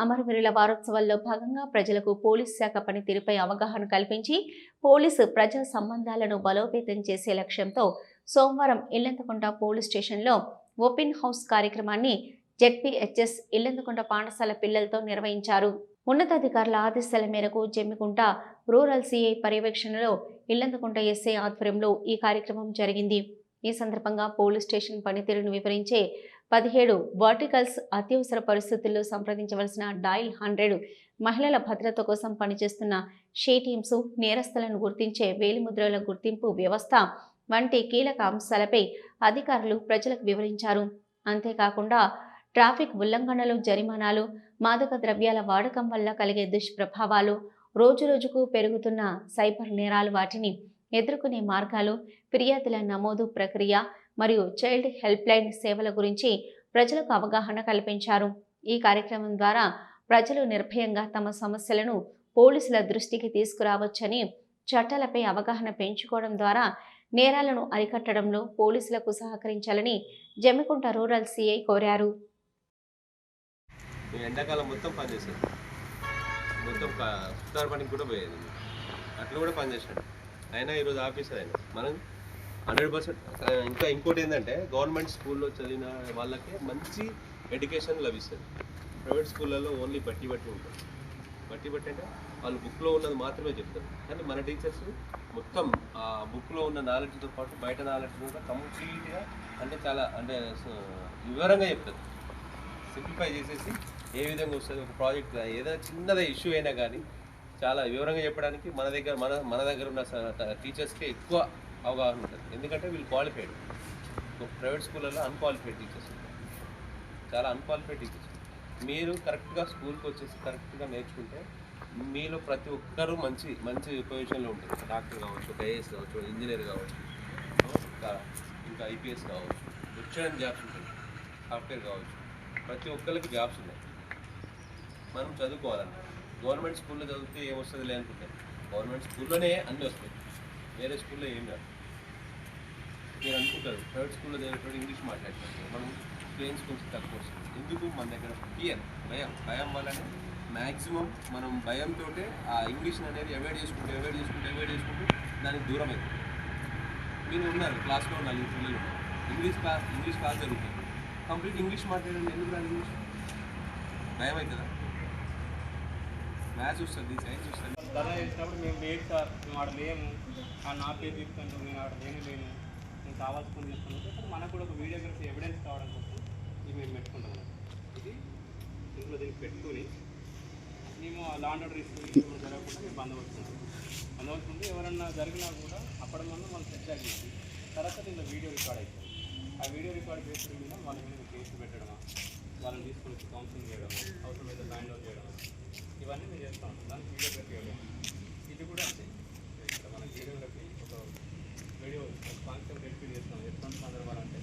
అమరవీరుల వారోత్సవాల్లో భాగంగా ప్రజలకు పోలీస్ శాఖ పనితీరుపై అవగాహన కల్పించి పోలీసు ప్రజా సంబంధాలను బలోపేతం చేసే లక్ష్యంతో సోమవారం ఇల్లంతకుంట పోలీస్ స్టేషన్లో ఓపెన్ హౌస్ కార్యక్రమాన్ని జెడ్పీహెచ్ఎస్ ఇల్లంతకుంట పాఠశాల పిల్లలతో నిర్వహించారు. ఉన్నతాధికారుల ఆదేశాల మేరకు జమ్మికుంట రూరల్ సిఐ పర్యవేక్షణలో ఇల్లంతకుంట ఎస్ఐ ఆధ్వర్యంలో ఈ కార్యక్రమం జరిగింది. ఈ సందర్భంగా పోలీస్ స్టేషన్ పనితీరును వివరించే 17 వర్టికల్స్, అత్యవసర పరిస్థితుల్లో సంప్రదించవలసిన డయల్ 100, మహిళల భద్రత కోసం పనిచేస్తున్న షీ టీమ్స్, నేరస్తులను గుర్తించే వేలిముద్రల గుర్తింపు వ్యవస్థ వంటి కీలక అంశాలపై అధికారులు ప్రజలకు వివరించారు. అంతేకాకుండా ట్రాఫిక్ ఉల్లంఘనలు, జరిమానాలు, మాదక ద్రవ్యాల వాడకం వల్ల కలిగే దుష్ప్రభావాలు, రోజురోజుకు పెరుగుతున్న సైబర్ నేరాలు, వాటిని ఎదుర్కొనే మార్గాలు, ఫిర్యాదుల నమోదు ప్రక్రియ మరియు చైల్డ్ హెల్ప్ లైన్ సేవల గురించి ప్రజలకు అవగాహన కల్పించారు. ఈ కార్యక్రమం ద్వారా ప్రజలు నిర్భయంగా తమ సమస్యలను పోలీసుల దృష్టికి తీసుకురావచ్చని, చట్టాలపై అవగాహన పెంచుకోవడం ద్వారా నేరాలను అరికట్టడంలో పోలీసులకు సహకరించాలని జమ్మికుంట రూరల్ సిఐ కోరారు. ఎండాకాలం మొత్తం పనిచేశాడు, మొత్తం సుతార పనికి కూడా పోయేది, అట్లా కూడా పనిచేసాడు. అయినా ఈరోజు ఆఫీసర్ అయినా మనం 100%. ఇంకోటి ఏంటంటే గవర్నమెంట్ స్కూల్లో చదివిన వాళ్ళకే మంచి ఎడ్యుకేషన్ లభిస్తుంది. ప్రైవేట్ స్కూళ్ళల్లో ఓన్లీ బట్టి ఉంటుంది. బట్టి అంటే వాళ్ళు బుక్లో ఉన్నది మాత్రమే చెప్తారు. కానీ మన టీచర్స్ మొత్తం ఆ బుక్లో ఉన్న నాలెడ్జ్తో పాటు బయట నాలెడ్జ్ కూడా కంప్లీట్గా చాలా వివరంగా చెప్తారు. సింప్లిఫై చేసేసి ఏ విధంగా వస్తుంది ఒక ప్రాజెక్ట్, ఏదైనా చిన్నదే ఇష్యూ అయినా కానీ చాలా వివరంగా చెప్పడానికి మన దగ్గర ఉన్న టీచర్స్కి ఎక్కువ అవగాహన ఉంటుంది. ఎందుకంటే వీళ్ళు క్వాలిఫైడ్. ప్రైవేట్ స్కూళ్ళల్లో అన్క్వాలిఫైడ్ టీచర్స్ ఉంటారు, చాలా అన్క్వాలిఫైడ్ టీచర్స్. మీరు కరెక్ట్గా స్కూల్కి వచ్చేసి కరెక్ట్గా నేర్చుకుంటే మీలో ప్రతి ఒక్కరూ మంచి మంచి పొజిషన్లో ఉంటుంది. డాక్టర్ కావచ్చు, ఐఏఎస్ కావచ్చు, ఇంజనీర్ కావచ్చు, ఇంకా ఐపీఎస్ కావచ్చు, వచ్చేయడానికి జాబ్స్ ఉంటుంది. సాఫ్ట్వేర్ కావచ్చు, ప్రతి ఒక్కరికి జాబ్స్ ఉన్నాయి. మనం చదువుకోవాలన్న గవర్నమెంట్ స్కూల్లో చదివితే ఏమొస్తుంది లేనుకుంటే గవర్నమెంట్ స్కూల్లోనే అన్నీ వస్తాయి, వేరే స్కూల్లో ఏం కాదు. మీరు అనుకుంటారు ప్రైవేట్ స్కూల్లో చదివేటప్పుడు ఇంగ్లీష్ మాట్లాడుతుంటారు, మనం ఫ్రెండ్స్ కొంచెం తక్కువ వస్తుంది. ఎందుకు? మన దగ్గర ఫియర్, భయం వల్లనే మ్యాక్సిమం మనం భయంతో ఆ ఇంగ్లీష్ని అనేది అవాయిడ్ చేసుకుంటూ దానికి దూరం అవుతుంది. మీరు ఉన్నారు క్లాస్లో 4 పిల్లలు ఉన్నారు, ఇంగ్లీష్ క్లాస్ జరుగుతుంది, కంప్లీట్ ఇంగ్లీష్ మాట్లాడండి. ఎందుకు రాదు ఇంగ్లీష్? భయం అవుతుందా? మ్యాథ్స్ వస్తుంది, సైన్స్ వస్తుంది. ధర్నా చేసినప్పుడు మేము లేదు సార్, మేము ఆడ లేము, నా పేరు తీసుకుంటాం, నేను ఆడ లేను, నేను కావాల్సుకొని తీసుకుంటాం. మనకు కూడా ఒక వీడియోగ్రఫీ ఎవిడెన్స్ కావడం కోసం ఇది మేము పెట్టుకుంటాం. ఇది ఇంట్లో దీనికి పెట్టుకొని మేము లా అండ్ ఆర్డర్ ఇష్యూ జరగకుండా మేము బందోబస్తు ఎవరన్నా జరిగినా కూడా అప్పటి ముందు మనం చర్చ చేసి తర్వాత దీంట్లో వీడియో రికార్డ్ అవుతుంది. ఆ వీడియో రికార్డ్ చేసిన మీద వాళ్ళ మీద కేసు పెట్టడమా, వాళ్ళని తీసుకొని వచ్చి కౌన్సిలింగ్ చేయడం, అవసరమైతే బ్యాండ్ అవుట్ చేయడం, ఇవన్నీ మేము చేస్తూ ఉంటాం. దానికి వీడియోగ్రఫీ ఇవ్వడం, ఇది కూడా అంతే. ఇక్కడ మన వీడియోగ్రఫీ ఒక వీడియో కాన్సెప్ట్ ఎక్స్ప్లెయిన్ చేస్తాం. ఎటువంటి సందర్భాలు అంటే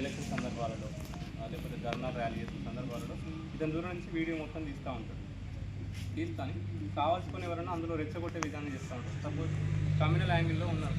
ఎలక్షన్ సందర్భాలలో, లేకపోతే ధర్నా ర్యాలీ చేసిన సందర్భాలలో ఇతని దూరం నుంచి వీడియో మొత్తం తీస్తూ ఉంటాడు. తీసుకొని కావాల్సుకొని ఎవరైనా అందులో రెచ్చగొట్టే విధానం చేస్తూ ఉంటారు. సపోజ్ కమ్యూనల్ యాంగిల్లో ఉన్నారు.